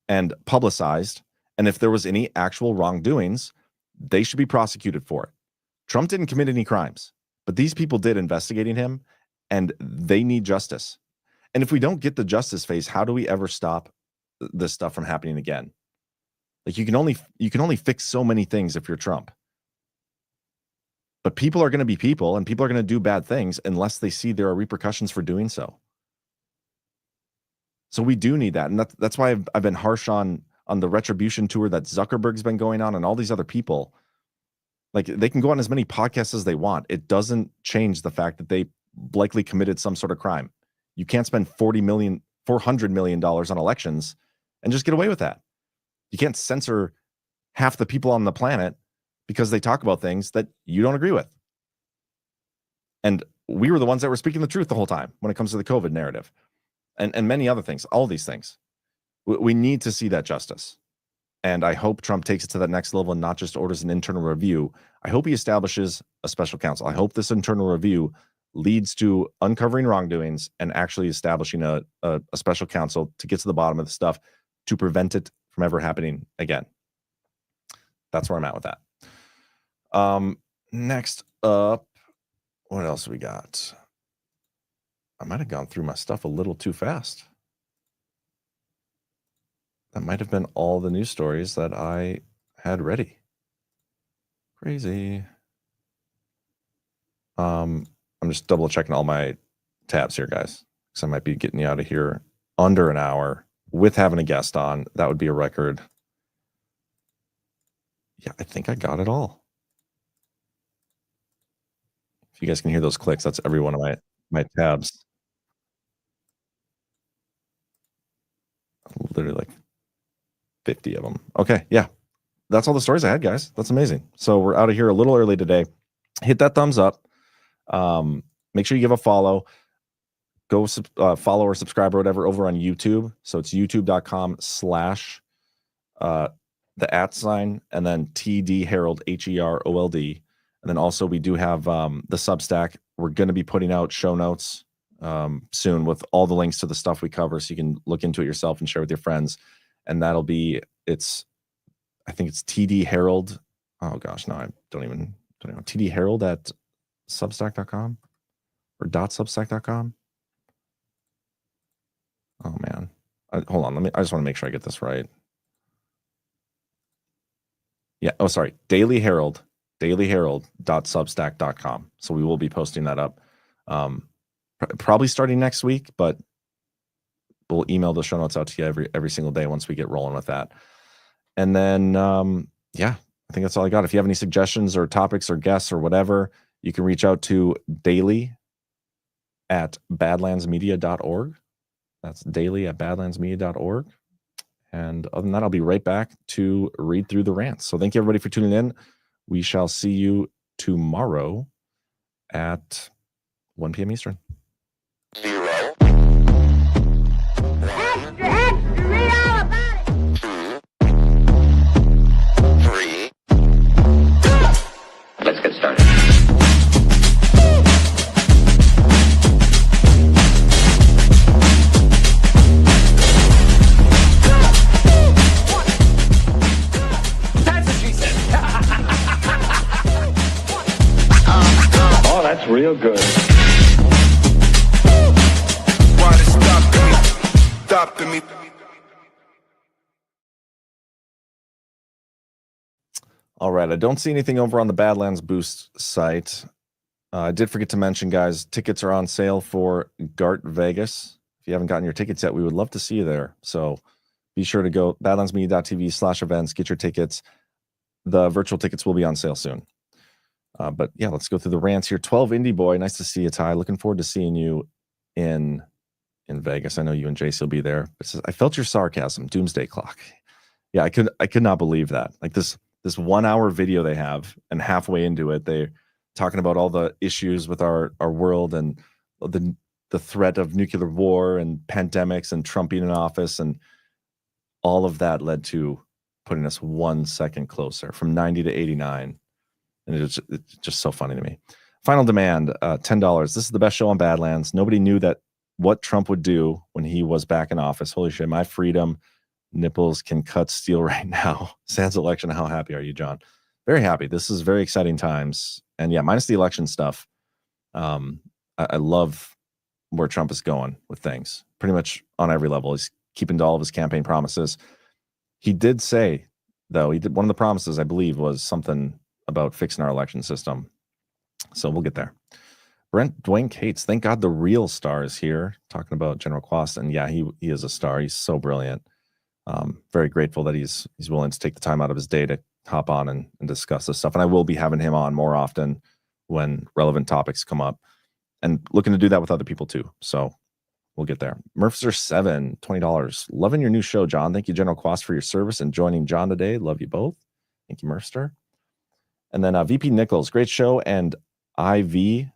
Speaker 2: and publicized. And if there was any actual wrongdoings, they should be prosecuted for it. Trump didn't commit any crimes, but these people did investigating him, and they need justice. And if we don't get the justice phase, how do we ever stop this stuff from happening again? Like you can only fix so many things if you're Trump. But people are going to be people, and people are going to do bad things unless they see there are repercussions for doing so. So we do need that, and that's why I've been harsh on the retribution tour that Zuckerberg's been going on, and all these other people. Like, they can go on as many podcasts as they want. It doesn't change the fact that they likely committed some sort of crime. You can't spend $400 million on elections and just get away with that. You can't censor half the people on the planet because they talk about things that you don't agree with. And we were the ones that were speaking the truth the whole time when it comes to the COVID narrative and many other things, all these things. We need to see that justice. And I hope Trump takes it to that next level and not just orders an internal review. I hope he establishes a special counsel. I hope this internal review leads to uncovering wrongdoings and actually establishing a special counsel to get to the bottom of the stuff to prevent it from ever happening again. That's where I'm at with that. Next up, what else we got? I might have gone through my stuff a little too fast. That might have been all the news stories that I had ready. Crazy. I'm just double checking all my tabs here, guys, because I might be getting you out of here under an hour with having a guest on. That would be a record. Yeah, I think I got it all. If you guys can hear those clicks, that's every one of my tabs. Literally like 50 of them. Okay, yeah. That's all the stories I had, guys. That's amazing. So we're out of here a little early today. Hit that thumbs up. Make sure you give a follow. Go follow or subscribe or whatever over on YouTube. So it's youtube.com/ the @ and then TD Herold, HEROLD. And then also we do have the Substack. We're going to be putting out show notes soon with all the links to the stuff we cover, so you can look into it yourself and share with your friends. And that'll be, I think it's TD Herold. Oh gosh, no, I don't even know. TD Herold at substack.com or .substack.com. Oh man, hold on. I just want to make sure I get this right. Yeah. Oh, sorry. Daily Herold, dailyherold.substack.com. So we will be posting that up. Probably starting next week, but we'll email the show notes out to you every single day once we get rolling with that. And then, yeah, I think that's all I got. If you have any suggestions or topics or guests or whatever, you can reach out to daily@badlandsmedia.org. That's daily@badlandsmedia.org. And other than that, I'll be right back to read through the rants. So thank you, everybody, for tuning in. We shall see you tomorrow at 1 p.m. Eastern.
Speaker 14: Let's get started.
Speaker 7: That's what she said.
Speaker 6: Oh, that's real good.
Speaker 7: Why they stopping me?
Speaker 2: All right. I don't see anything over on the Badlands Boost site. I did forget to mention, guys, tickets are on sale for GART Vegas. If you haven't gotten your tickets yet, we would love to see you there. So be sure to go badlandsmedia.tv/events, get your tickets. The virtual tickets will be on sale soon. But yeah, let's go through the rants here. 12 Indie Boy. Nice to see you, Ty. Looking forward to seeing you in Vegas. I know you and Jace will be there. It says, I felt your sarcasm. Doomsday Clock. Yeah, I could not believe that. Like this this 1 hour video they have, and halfway into it, they're talking about all the issues with our world and the threat of nuclear war and pandemics and Trump being in office, and all of that led to putting us 1 second closer from 90 to 89. And it's just so funny to me. Final demand, $10. This is the best show on Badlands. Nobody knew that what Trump would do when he was back in office. Holy shit, my freedom nipples can cut steel right now. Sans election, how happy are you, John? Very happy. This is very exciting times. And yeah, minus the election stuff, I love where Trump is going with things. Pretty much on every level. He's keeping to all of his campaign promises. He did say, though, one of the promises, I believe, was something about fixing our election system. So we'll get there. Brent Dwayne Cates, thank God the real star is here, talking about General Kwast. And yeah, he is a star. He's so brilliant. Very grateful that he's willing to take the time out of his day to hop on and discuss this stuff. And I will be having him on more often when relevant topics come up, and looking to do that with other people too. So we'll get there. Murphster7, $20. Loving your new show, John. Thank you, General Kwast, for your service and joining John today. Love you both. Thank you, Murphster. And then VP Nichols, great show. And IV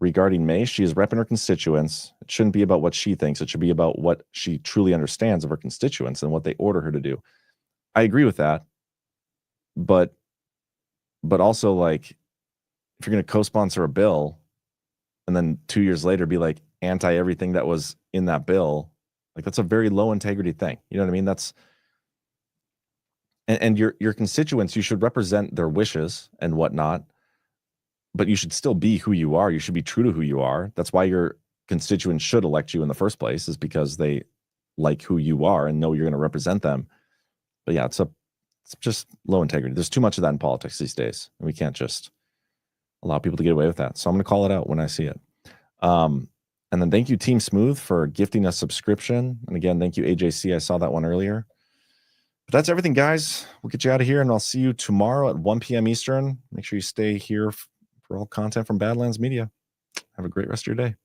Speaker 2: regarding May, she is repping her constituents. It shouldn't be about what she thinks. It should be about what she truly understands of her constituents and what they order her to do. I agree with that. But also, like, if you're going to co-sponsor a bill and then 2 years later be like anti everything that was in that bill, like, that's a very low integrity thing. You know what I mean? That's and your constituents, you should represent their wishes and whatnot, but you should still be who you are. You should be true to who you are. That's why your constituents should elect you in the first place, is because they like who you are and know you're going to represent them. But yeah, it's just low integrity. There's too much of that in politics these days, and we can't just allow people to get away with that. So I'm going to call it out when I see it. And then thank you, Team Smooth, for gifting a subscription. And again, thank you, AJC. I saw that one earlier. But that's everything, guys. We'll get you out of here, and I'll see you tomorrow at 1 p.m. Eastern. Make sure you stay here for all content from Badlands Media. Have a great rest of your day.